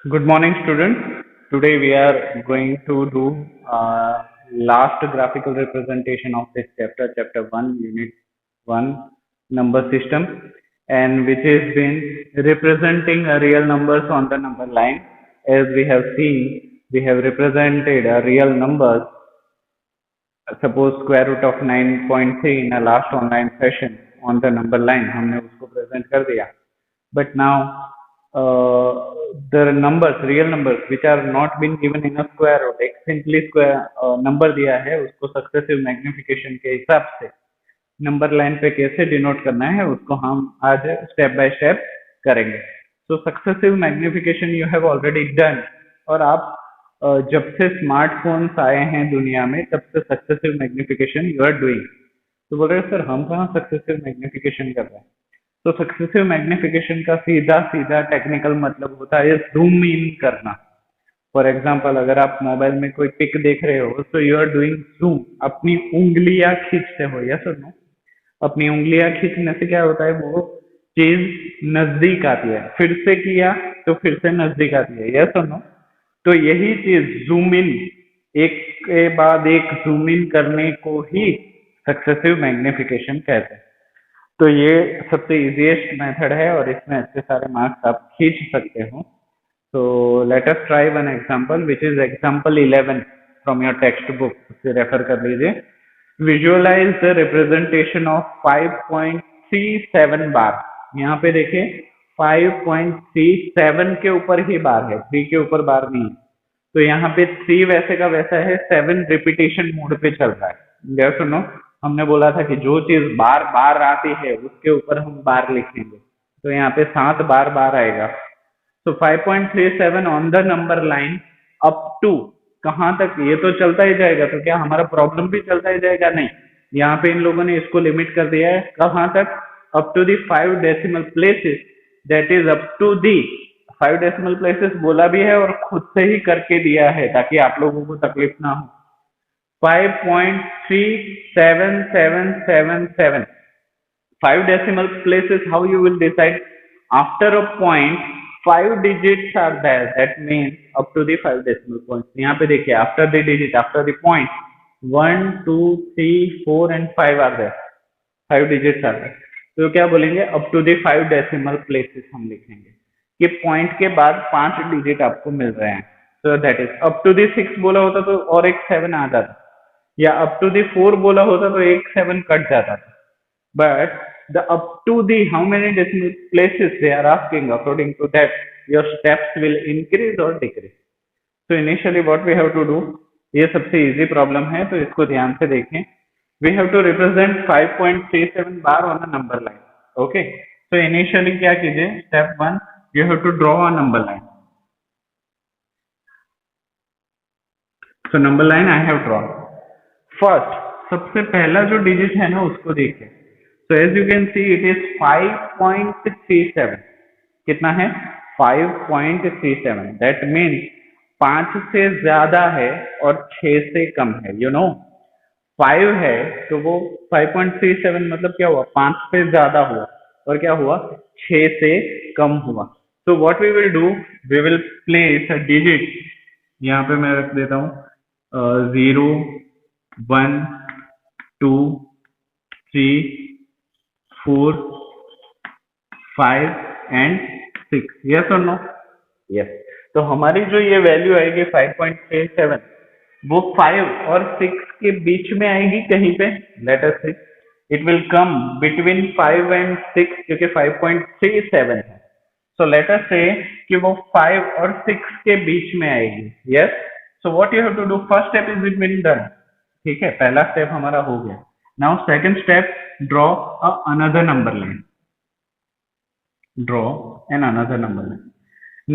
Good morning, students. Today we are going to do last graphical representation of this chapter, chapter 1, unit 1, number system, and which has been representing real numbers on the number line. As we have seen, we have represented real numbers, suppose square root of 9.3 in a last online session on the number line. हमने उसको present कर दिया. But now the numbers, real numbers, which are not been given in a square root, एक simply square number दिया है, उसको successive magnification के हिसाब से नंबर लाइन पे कैसे डिनोट करना है उसको हम आज स्टेप बाय स्टेप करेंगे. So successive magnification you have already done. और आप जब से स्मार्टफोन्स आए हैं दुनिया में तब से successive magnification you are doing. तो बोल रहे सर हम कहाँ सक्सेसिव मैग्निफिकेशन कर रहे हैं. तो सक्सेसिव मैग्निफिकेशन का सीधा सीधा टेक्निकल मतलब होता है जूम इन करना. फॉर एग्जाम्पल अगर आप मोबाइल में कोई पिक देख रहे हो तो यू आर डूइंग जूम. अपनी उंगलियां खींचते हो. यस और नो. अपनी उंगलियां खींचने से क्या होता है, वो चीज नजदीक आती है. फिर से किया तो फिर से नजदीक आती है. यस और नो. तो यही चीज जूम इन, एक के बाद एक जूम इन करने को ही सक्सेसिव मैग्निफिकेशन कहते हैं. तो ये सबसे इजीएस्ट मेथड है और इसमें अच्छे सारे मार्क्स आप खींच सकते हो. So let us try one example, which is example 11 from your textbook. उसे रेफर कर लीजिए. Visualize the representation of 5.37 बार. यहाँ पे देखिए 5.37 के ऊपर ही बार है, 3 के ऊपर बार नहीं. तो यहाँ पे 3 वैसे का वैसा है, 7 रिपीटेशन मोड पे चल रहा है. जैसे सुनो, हमने बोला था कि जो चीज बार बार आती है उसके ऊपर हम बार लिखेंगे. तो यहाँ पे 7 बार बार आएगा. तो 5.37 on the number line up to कहाँ तक, ये तो चलता ही जाएगा. तो क्या हमारा प्रॉब्लम भी चलता ही जाएगा? नहीं. यहाँ पे इन लोगों ने इसको लिमिट कर दिया है कहाँ तक? Up to the 5 decimal places. That is up to the 5 decimal places बोला भी है और खुद से ही करके दिया है ताकि आप लोगों को तकलीफ ना हो. 5.37777. 5 decimal places, how you will decide? After a point 5 digits are there, that means up to the 5 decimal points. यहाँ पे देखिए after the digit, after the point 1 2 3 4 and 5 are there. 5 digits are there. तो क्या बोलेंगे? up to the 5 decimal places हम लिखेंगे कि point के बाद 5 डिजिट आपको मिल रहे हैं. so that is up to the 6 बोला होता तो और एक 7 आ जाता, या up to the 4 बोला होता तो एक 7 कट जाता था. But the up to the how many decimal places they are asking, according to that your steps will increase or decrease. So initially what we have to do, ये सबसे easy problem है तो इसको ध्यान से देखें. We have to represent 5.37 bar on a number line. Okay. So initially क्या कीजिए? Step 1, you have to draw a number line. So number line I have drawn. First, सबसे पहला जो डिजिट है ना उसको देखिए. So as you can see it is 5.37. कितना है? 5.37. That means 5 से ज्यादा है और 6 से कम है. You know 5 है तो वो 5.37 मतलब क्या हुआ? 5 से ज्यादा हुआ और क्या हुआ? 6 से कम हुआ. So what we will do, we will place a digit. यहाँ पे मैं रख देता हूँ 0 1 2 3 4 5 and 6. yes or no? yes. तो हमारी जो ये वैल्यू आएगी 5.37, वो 5 और 6 के बीच में आएगी कहीं पे. Let us see, it will come between 5 and 6 क्योंकि 5.37 है. सो लेट अस से कि वो 5 और 6 के बीच में आएगी. Yes. So what you have to do, first step is been done. ठीक है, पहला स्टेप हमारा हो गया. Now second step, draw another number line. Draw another number line.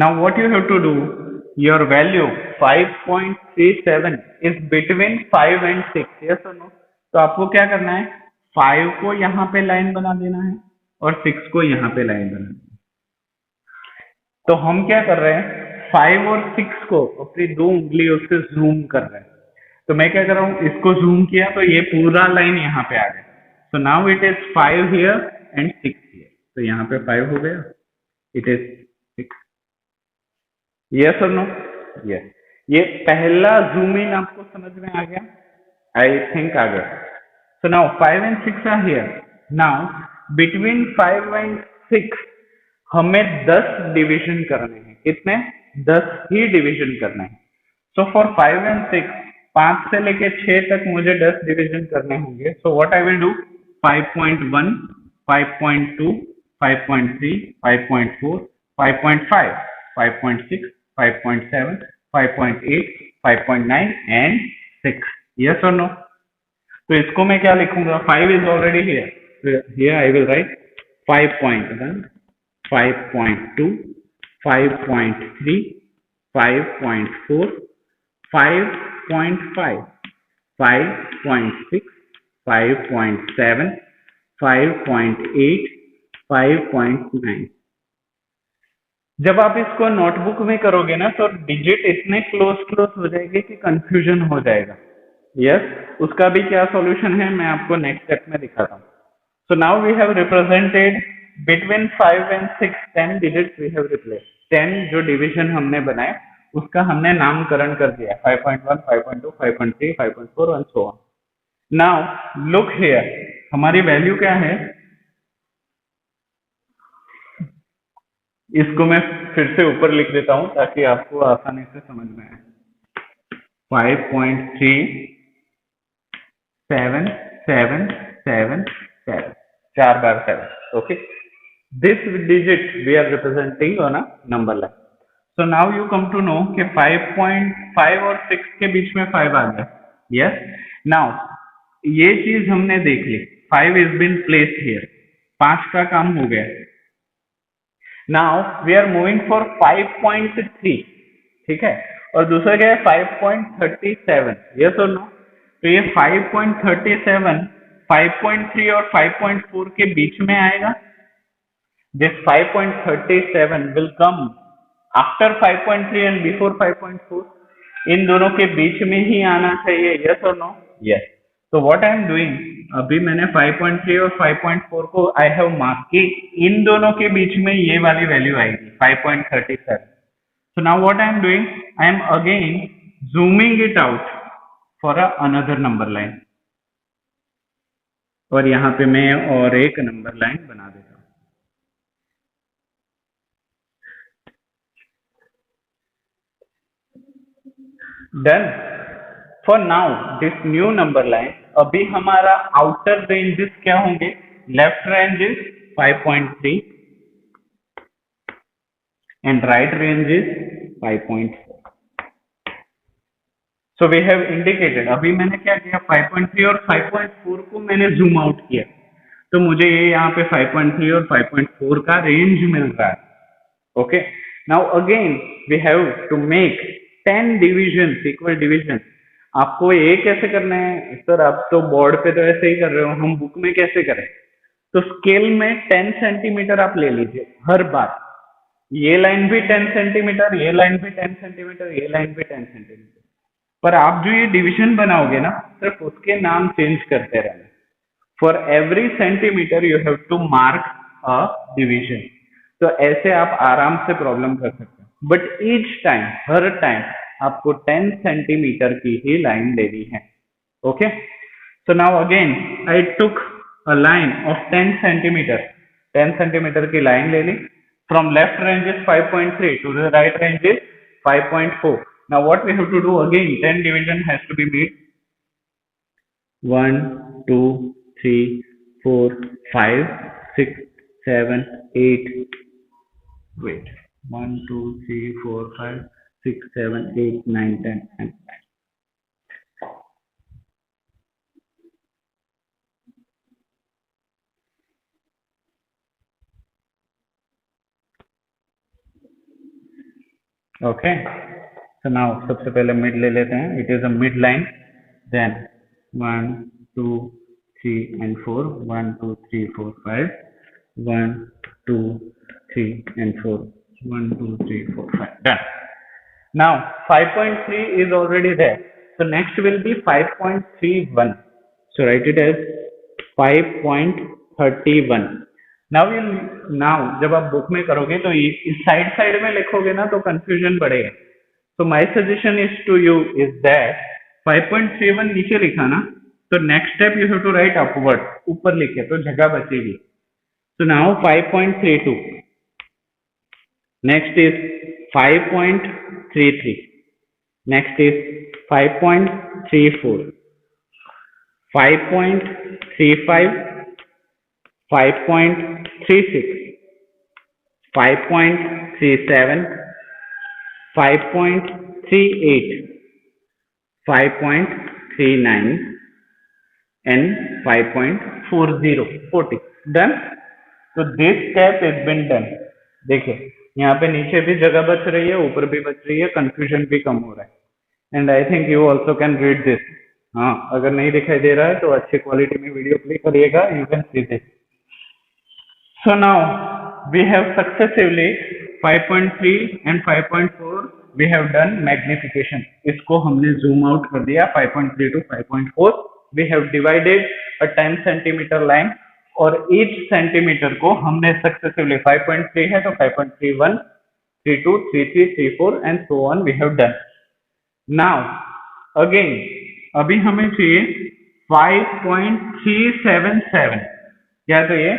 Now what you have to do, your value 5.37 is between 5 and 6. yes or no? तो आपको क्या करना है? 5 को यहाँ पे लाइन बना देना है और 6 को यहाँ पे लाइन बना देना है. तो हम क्या कर रहे हैं? 5 और 6 को अपनी 2 उंगलियों से जूम कर रहे हैं. तो मैं क्या कर रहा हूँ? इसको जूम किया तो ये पूरा लाइन यहाँ पे आ गया. So now it is 5 here and 6 here. तो यहाँ पे 5 हो गया, it is 6. यस और नो? यस। ये पहला जूम इन आपको समझ में आ गया? आई थिंक आ गया। So now 5 and 6 are here. Now between 5 and 6 हमें 10 डिवीजन करने हैं। कितने? 10 ही डिवीजन करने हैं। सो फॉर 5 and 6, 5 से लेके 6 तक मुझे 10 डिवीजन करने होंगे। So what I will do, 5.1, 5.2, 5.3, 5.4, 5.5, 5.6, 5.7, 5.8, 5.9 and 6। yes or no? तो इसको मैं क्या लिखूंगा? 5 is already here, so here I will write 5.1, 5.2, 5.3, 5.4, 5.5, 5.6, 5.7, 5.8, 5.9। जब आप इसको नोटबुक में करोगे ना तो डिजिट इतने क्लोज क्लोज हो जाएंगे कि कंफ्यूजन हो जाएगा। यस, उसका भी क्या सॉल्यूशन है मैं आपको नेक्स्ट स्टेप में दिखाता हूँ। So now we have represented between 5 and 6 10 digits we have replace. 10 जो डिवीजन हमने बनाए उसका हमने नामकरण कर दिया, 5.1, 5.2, 5.3, 5.4 and so on. Now look here, हमारी वैल्यू क्या है? इसको मैं फिर से ऊपर लिख देता हूं ताकि आपको आसानी से समझ में आए। 5.377777, 4 बार 7। Okay, this digit we are representing on a number line. So now you come to know कि 5.5 और 6 के बीच में 5 आ गया। यस, नाउ ये चीज हमने देख ली, 5 इज बीन प्लेस्ड हियर, 5 का काम हो गया। Now we are moving for 5.3, ठीक है, और दूसरा क्या है? 5.37। यस और नो? तो ये 5.37 5.3 और 5.4 के बीच में आएगा। This 5.37 will come after 5.3 and before 5.4। इन दोनों के बीच में ही आना चाहिए। यस और नो? यस। तो व्हाट आई एम डूइंग, अभी मैंने 5.3 और 5.4 को आई हैव मार्क कि इन दोनों के बीच में ये वाली वैल्यू आएगी 5.37। So now what I am doing, I am again zooming it out for another number line। और यहाँ पे मैं और एक नंबर लाइन बना देता हूँ। Done। For now this new number line, अभी हमारा outer ranges क्या होंगे? Left range is 5.3 and right range is 5.4। So we have indicated, अभी मैंने क्या किया, 5.3 और 5.4 को मैंने जूम आउट किया, तो मुझे ये यहाँ पे 5.3 और 5.4 का रेंज मिल रहा है। Okay, now again we have to make 10 division, equal division. आपको ये कैसे करना है सर? आप तो बोर्ड पे तो ऐसे ही कर रहे हो, हम बुक में कैसे करें? तो स्केल में 10 सेंटीमीटर आप ले लीजिए हर बार। ये लाइन भी 10 सेंटीमीटर, ये लाइन भी 10 सेंटीमीटर, ये लाइन भी 10 सेंटीमीटर। पर आप जो ये डिवीजन बनाओगे ना, सिर्फ उसके नाम चेंज करते रहना। For every centimetre you have to mark a division. तो ऐसे आप आराम से प्रॉब्लम कर सकते हैं, बट ईच टाइम, हर टाइम आपको 10 सेंटीमीटर की ही लाइन लेनी है। Okay, so now again I took a line of 10 centimetre. 10 centimetre की लाइन ले ली। From left range is 5.3 to the right range is 5.4। Now what we have to do again, 10 division has to be made। 1, 2, 3, 4, 5, 6, 7, 8, wait, 1, 2, 3, 4, 5, 6, 7, 8, 9, 10 and 9। Okay, so now सबसे पहले mid ले लेते हैं। It is a mid line. Then 1, 2, 3 and 4, 1, 2, 3, 4, 5, 1, 2, 3 and 4, 1, 2, 3, 4, 5, done। Now 5.3 is already there, so next will be 5.31। so write it as 5.31। Now जब आप book में करोगे तो इस साइड साइड में लिखोगे ना तो कंफ्यूजन बढ़ेगा। तो my suggestion is to you is that 5.31 नीचे लिखा ना, तो next step you have to write upward, ऊपर लिखे तो जगह बचेगी। So now 5.32. Next is 5.33. Next is 5.34. 5.35. 5.36. 5.37. 5.38. 5.39 and 5.40. 40. Done? तो this step is been done. देखिए यहाँ पे नीचे भी जगह बच रही है, ऊपर भी बच रही है, कंफ्यूजन भी कम हो रहा है। And I think you also can read this. हाँ, अगर नहीं दिखाई दे रहा है तो अच्छी क्वालिटी में वीडियो प्ले करिएगा, you can see this. So now we have successively 5.3 and 5.4 we have done magnification. इसको हमने जूम आउट कर दिया 5.3 to 5.4। We have divided a 10 centimetre line और ईच सेंटीमीटर को हमने सक्सेसिवली 5.3 है तो 5.31, 32, 33, 34 and so on we have done. Now again अभी हमें चाहिए 5.377। क्या चाहिए?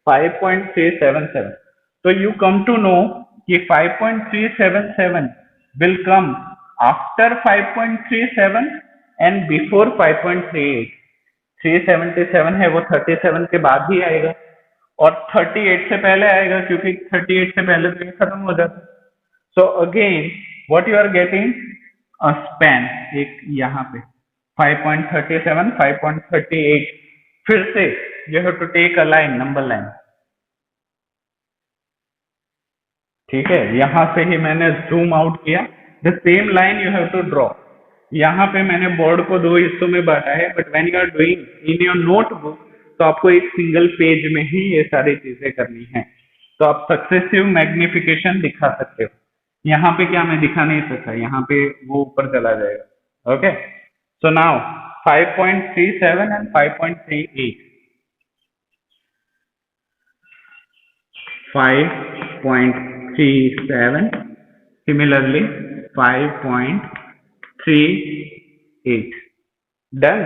5.377। तो यू कम टू नो कि 5.377 will come after 5.37 and before 5.38। 377 है वो 37 के बाद ही आएगा और 38 से पहले आएगा, क्योंकि 38 से पहले तो ये खत्म हो जाता। So again what you are getting a span, एक यहाँ पे 5.37, 5.38। फिर से you have to take a line, number line. ठीक है, यहां से ही मैंने जूम आउट किया। The same line you have to draw. यहाँ पे मैंने बोर्ड को 2 हिस्सों में बांटा है, but when you are doing in your notebook तो आपको एक सिंगल पेज में ही ये सारी चीजें करनी है। तो आप सक्सेसिव मैग्निफिकेशन दिखा सकते हो। यहाँ पे क्या मैं दिखा नहीं सकता, यहाँ पे वो ऊपर चला जाएगा। Okay, so now 5.37 and 5.38। 5.37 similarly 5.38 done.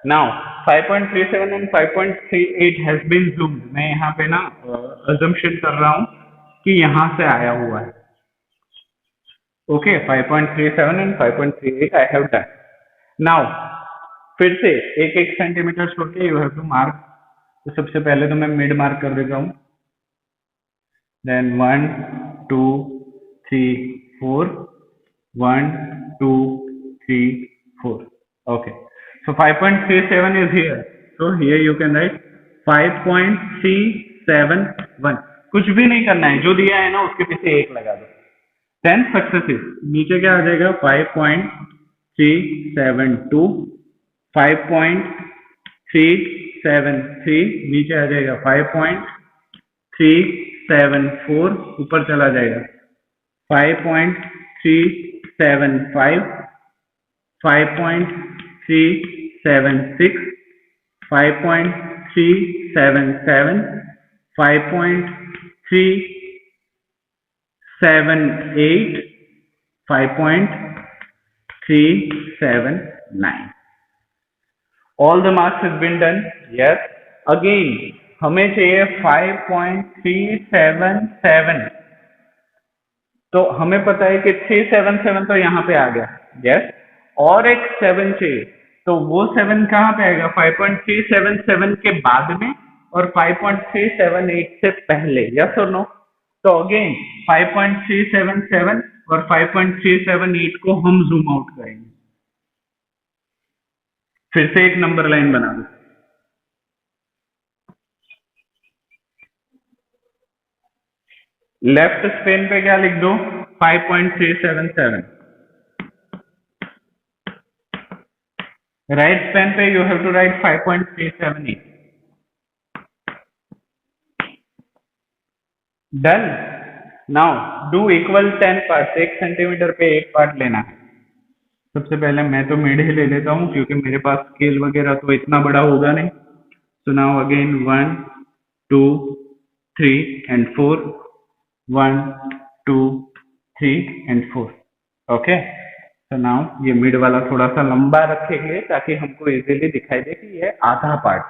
Now 5.37 and 5.38 has been zoomed। मैं यहाँ पे ना assumption कर रहा हूँ कि यहाँ से आया हुआ है। Okay, 5.37 and 5.38 I have done. Now फिर से एक एक सेंटीमीटर छोड़ के यू हैव टू मार्क। तो सबसे पहले तो मैं मिड मार्क कर देता हूँ। Then 1, 2, 3, 4. 1, 2, 3, 4. Okay. So 5.37 is here. So here you can write 5.371। कुछ भी नहीं करना है, जो दिया है ना उसके पीछे 1 लगा दो। 10 सक्सेसिव। नीचे क्या आ जाएगा? 5.372, 5.373 नीचे आ जाएगा, 5.374 ऊपर चला जाएगा, 5.375, 5.376, 5.377, 5.378, 5.379। All the marks has been done. Yes. Again हमें चाहिए 5.377। तो हमें पता है कि 377 तो यहाँ पे आ गया। यस, और एक 7 चाहिए, तो वो 7 कहाँ पे आएगा? 5.377 के बाद में और 5.378 से पहले। यस और नो? तो अगेन 5.377 और 5.378 को हम जूम आउट करेंगे। फिर से एक नंबर लाइन बना दो। लेफ्ट स्पेन पे क्या लिख दो? 5.377। राइट स्पेन पे you have to write 5.378। Done. Now do equal 10 part. 1 centimetre पे 1 पार्ट लेना है। सबसे पहले मैं तो मिड ही ले लेता हूँ, क्योंकि मेरे पास स्केल वगैरह तो इतना बड़ा होगा नहीं। सो now again 1, 2, 3 and 4, 1 2 3 and 4. Okay, तो नाउ ये मिड वाला थोड़ा सा लंबा रखेंगे ताकि हमको इजीली दिखाई दे कि ये आधा पार्ट.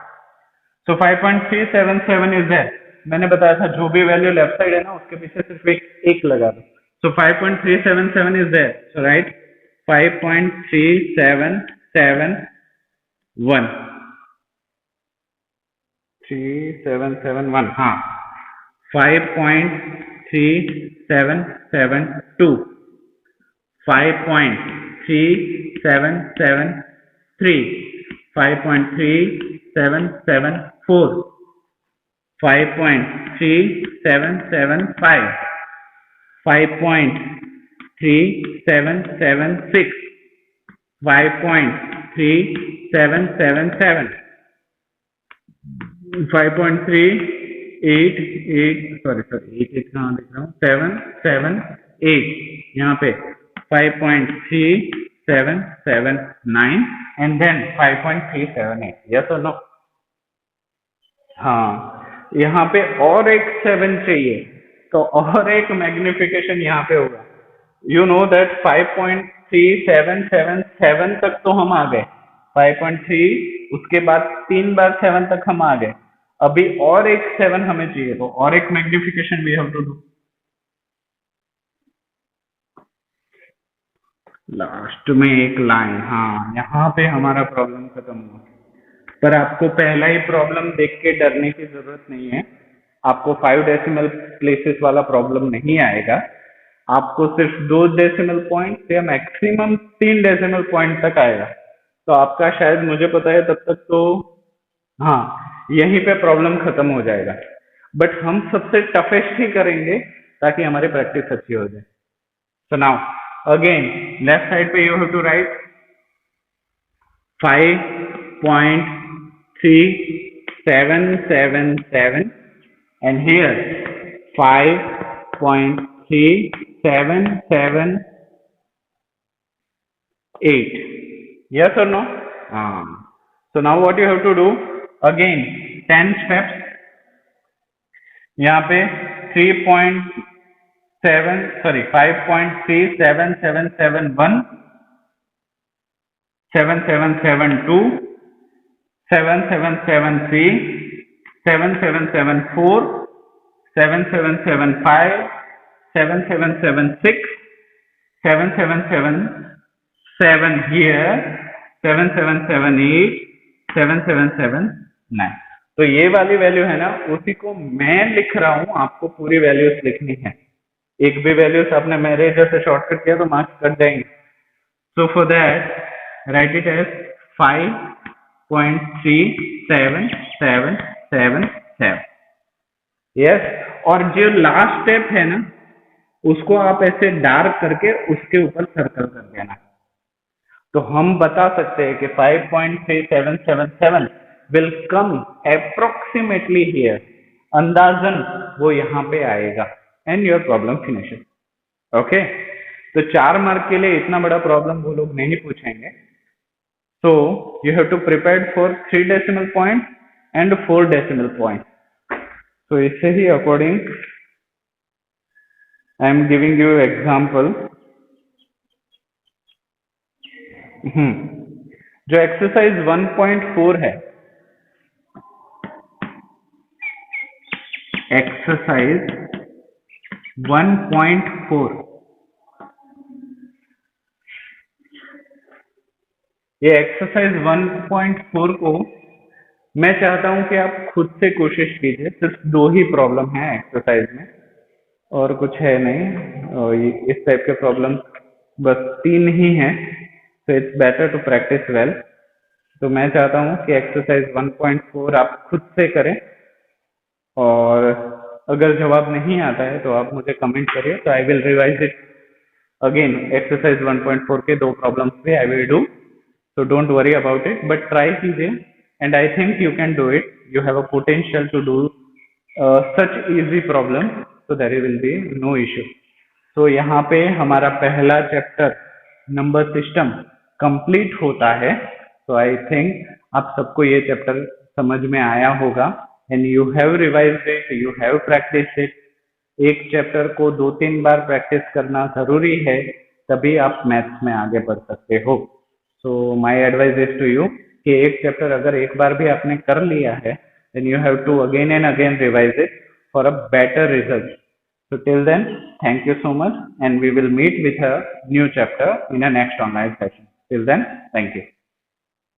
So 5.377 is there. मैंने बताया था जो भी वैल्यू लेफ्ट साइड है ना उसके पीछे सिर्फ एक लगा दो. सो 5.377 इज देयर. So right 5.3771 3771. हाँ, 5.3772, 5.3773, 5.3774, 5.3775, 5.3776, 5.3777, 5.388, सॉरी 88 कहाँ लिख रहा हूँ, 778 यहाँ पे, 5.3779 एंड देन 5.378. यस और नो? हाँ, यहाँ पे और एक 7 चाहिए तो और एक मैग्निफिकेशन यहाँ पे होगा. यू नो दैट 5.3777 तक तो हम आ गए, 5.3 उसके बाद 3 बार 7 तक हम आ गए. अभी और एक 7 हमें चाहिए तो और एक magnification we have to do. Last में एक लाइन. हाँ, यहाँ पे हमारा प्रॉब्लम खत्म हुआ. पर आपको पहला ही प्रॉब्लम देख के डरने की जरूरत नहीं है. आपको 5 डेसिमल प्लेसेस वाला प्रॉब्लम नहीं आएगा. आपको सिर्फ 2 डेसिमल पॉइंट या मैक्सिमम 3 डेसिमल पॉइंट तक आएगा. तो आपका शायद, मुझे पता है तब तक तो हाँ यहीं पे प्रॉब्लम खत्म हो जाएगा. बट हम सबसे टफेस्ट ही करेंगे ताकि हमारी प्रैक्टिस अच्छी हो जाए. So now again left side पे you have to write 5.3777 and here 5.3778. Yes or no? So now what you have to do? Again 10 steps. यहाँ पे 5.3771, 7772, 7773, 7774, 7775, 7776, 7777 here, 7778, 7779. तो ये वाली वैल्यू है ना, उसी को मैं लिख रहा हूं. आपको पूरी वैल्यूज लिखनी है. एक भी वैल्यूज आपने मेरे जैसे शॉर्टकट किया तो मार्क्स कट जाएंगे. So for that write it as 5.37777. Yes. और जो लास्ट स्टेप है ना उसको आप ऐसे डार्क करके उसके ऊपर सर्कल कर देना. तो हम बता सकते हैं कि 5.3777 will come approximately here. अंदाजन वो यहाँ पे आएगा and your problem finishes. Okay, तो 4 मार्क के लिए इतना बड़ा प्रॉब्लम वो लोग नहीं पूछेंगे. So you have to prepare for 3 decimal point and 4 decimal point. So इससे ही according I am giving you example. जो एक्सरसाइज 1.4 है, एक्सरसाइज 1.4, ये एक्सरसाइज 1.4 को मैं चाहता हूं कि आप खुद से कोशिश कीजिए. सिर्फ 2 ही प्रॉब्लम है एक्सरसाइज में और कुछ है नहीं. और इस टाइप के प्रॉब्लम बस 3 ही हैं. तो it's better to practise well. तो मैं चाहता हूं कि एक्सरसाइज 1.4 आप खुद से करें. और अगर जवाब नहीं आता है तो आप मुझे कमेंट करिए, तो I will revise it again. Exercise 1.4 के 2 प्रॉब्लम्स भी I will do. So don't worry about it, but try कीजिए and I think you can do it. You have a potential to do such easy problem, so there will be no issue. So यहाँ पे हमारा पहला chapter number system complete होता है. So I think आप सबको ये चैप्टर समझ में आया होगा and you have revised it, you have practiced it. एक चैप्टर को 2-3 बार प्रैक्टिस करना जरूरी है, तभी आप मैथ्स में आगे बढ़ सकते हो. So my advice is to you कि एक चैप्टर अगर एक बार भी आपने कर लिया है, then you have to again and again revise it for a better result. So till then, thank you so much, and we will meet with a new chapter in a next online session. Till then, thank you.